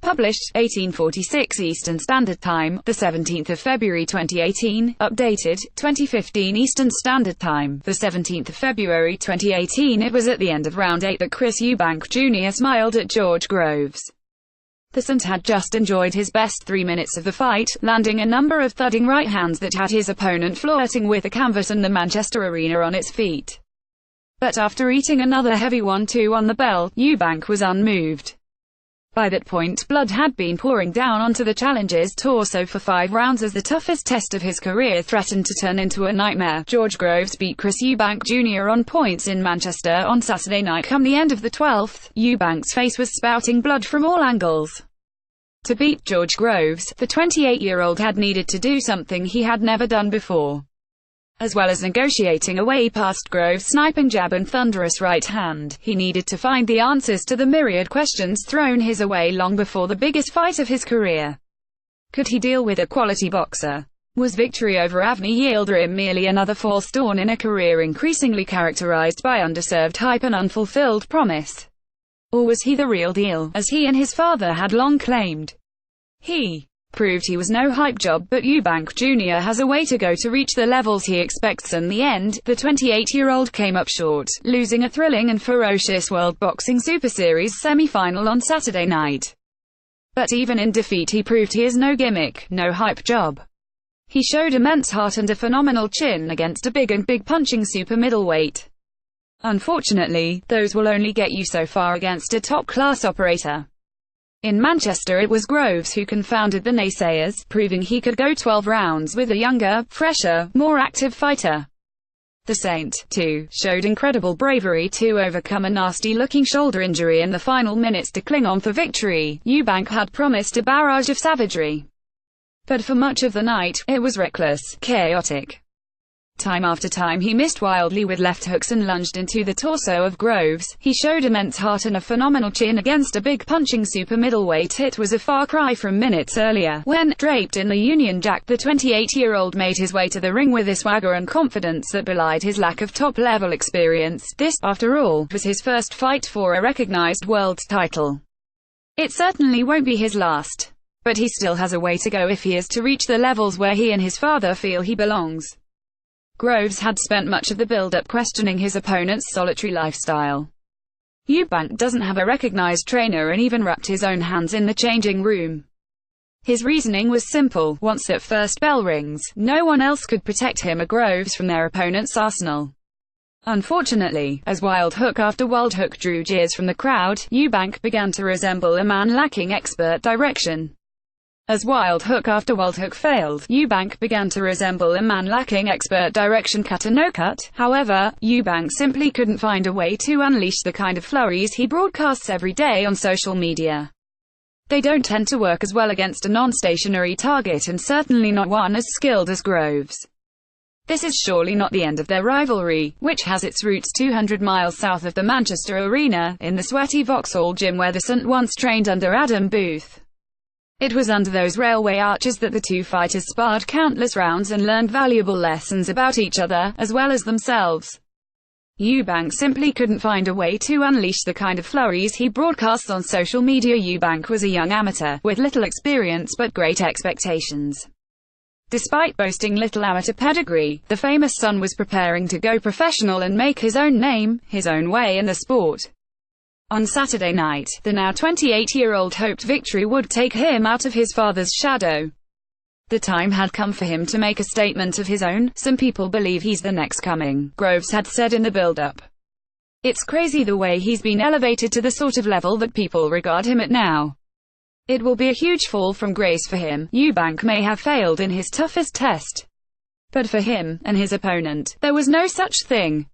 Published, 1846 Eastern Standard Time, the 17th of February 2018. Updated, 2015 Eastern Standard Time, the 17th of February 2018. It was at the end of round 8 that Chris Eubank Jr. smiled at George Groves. The Sant had just enjoyed his best 3 minutes of the fight, landing a number of thudding right hands that had his opponent flirting with the canvas and the Manchester arena on its feet. But after eating another heavy 1-2 on the bell, Eubank was unmoved. By that point, blood had been pouring down onto the challenger's torso for 5 rounds as the toughest test of his career threatened to turn into a nightmare. George Groves beat Chris Eubank Jr. on points in Manchester on Saturday night. Come the end of the 12th, Eubank's face was spouting blood from all angles. To beat George Groves, the 28-year-old had needed to do something he had never done before. As well as negotiating a way past Groves' sniping jab and thunderous right hand, he needed to find the answers to the myriad questions thrown his way long before the biggest fight of his career. Could he deal with a quality boxer? Was victory over Avni Yildirim merely another false dawn in a career increasingly characterized by underserved hype and unfulfilled promise? Or was he the real deal, as he and his father had long claimed? He proved he was no hype job, but Eubank Jr. has a way to go to reach the levels he expects. In the end, the 28-year-old came up short, losing a thrilling and ferocious World Boxing Super Series semi-final on Saturday night. But even in defeat he proved he is no gimmick, no hype job. He showed immense heart and a phenomenal chin against a big punching super middleweight. Unfortunately, those will only get you so far against a top-class operator. In Manchester it was Groves who confounded the naysayers, proving he could go 12 rounds with a younger, fresher, more active fighter. The Saint, too, showed incredible bravery to overcome a nasty-looking shoulder injury in the final minutes to cling on for victory. Eubank had promised a barrage of savagery. But for much of the night, it was reckless, chaotic. Time after time he missed wildly with left hooks and lunged into the torso of Groves. He showed immense heart and a phenomenal chin against a big punching super middleweight. It was a far cry from minutes earlier, when, draped in the Union Jack, the 28-year-old made his way to the ring with a swagger and confidence that belied his lack of top-level experience. This, after all, was his first fight for a recognized world title. It certainly won't be his last. But he still has a way to go if he is to reach the levels where he and his father feel he belongs. Groves had spent much of the build-up questioning his opponent's solitary lifestyle. Eubank doesn't have a recognized trainer and even wrapped his own hands in the changing room. His reasoning was simple: once that first bell rings, no one else could protect him or Groves from their opponent's arsenal. Unfortunately, as wild hook after wild hook drew jeers from the crowd, Eubank began to resemble a man lacking expert direction. As wild hook after wild hook failed, Eubank began to resemble a man lacking expert direction. Cut or no cut. However, Eubank simply couldn't find a way to unleash the kind of flurries he broadcasts every day on social media. They don't tend to work as well against a non-stationary target, and certainly not one as skilled as Groves. This is surely not the end of their rivalry, which has its roots 200 miles south of the Manchester arena, in the sweaty Vauxhall gym where the Sant once trained under Adam Booth. It was under those railway arches that the two fighters sparred countless rounds and learned valuable lessons about each other, as well as themselves. Eubank simply couldn't find a way to unleash the kind of flurries he broadcasts on social media. Eubank was a young amateur, with little experience but great expectations. Despite boasting little amateur pedigree, the famous son was preparing to go professional and make his own name, his own way in the sport. On Saturday night, the now 28-year-old hoped victory would take him out of his father's shadow. The time had come for him to make a statement of his own. Some people believe he's the next coming, Groves had said in the build-up. It's crazy the way he's been elevated to the sort of level that people regard him at now. It will be a huge fall from grace for him. Eubank may have failed in his toughest test. But for him, and his opponent, there was no such thing.